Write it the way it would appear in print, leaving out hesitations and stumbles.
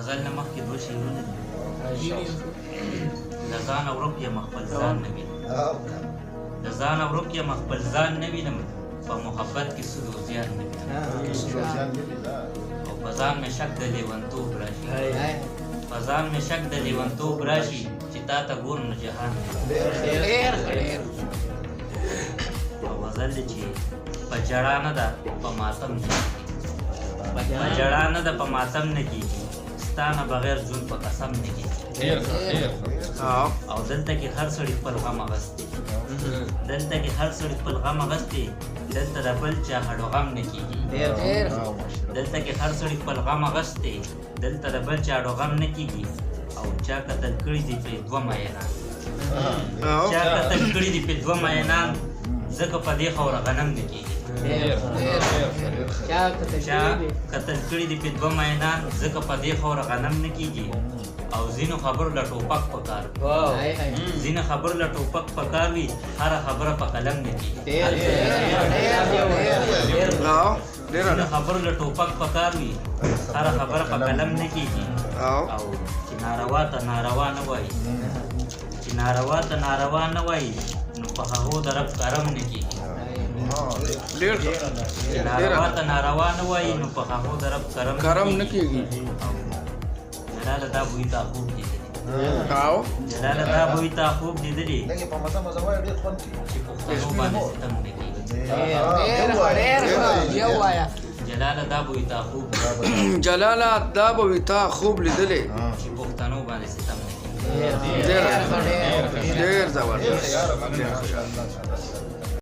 غزل نه مخکې دوه شعرونه دي د ځان ورک یم خپل ځان نه وینم د ځان ورک یم خپل ځان نه وینم په محبت کې سود او زیان نه وینم او په ځان مې شک د لیونتوب راشي په ځان مې شک د لیونتوب راشي چې تا ته ګورم نو جهان او غزل دی چې په ژړا نه ده په ماتم نه په ژړا نه ده په ماتم نه کېږي ستا نه بغیر ژوند په قسم نه کېږي او دلته کې هر سړي خپل غم اغوستی دلته کې هر سړي خپل غم اغوستی دلته د بل چا هډو غم نه کېږي دلته کې هر سړي خپل غم اغوستی دلته د بل چا هډو غم نه کېږي او چا قتل کړي دي پرې دوه مینان چا قتل کړي دي پرې دوه مینان ځکه په دې خاوره غنم نه کېږي چا قتل کړي دي پرې دوه مینان ځکه په دې خاوره غنم نه کېږي او ځینو خبرو له ټوپک پکار ځینو خبرو له ټوپک پکار وي هره خبره په قلم نه کېږي ځینو خبرو له ټوپک پکار وي هره خبره په قلم نه کېږي او چې ناروا ته ناروا نه وایي چې ناروا ته ناروا نه وایي نو په هغو د رب کرم نه کېږي چې ناروا ته ناروا نه وایي نو په هغو د رب کرم نه کېږي جلاله دا بوی تا خوب دیدلی جلاله دا بوی تا خوب دیدلی چې پښتنو باندې ستم نه کېږي جلاله دا بوی تا خوب جلاله دا بوی تا خوب لیدلی چې پښتنو باندې ستم نه کېږي ډېر زبردست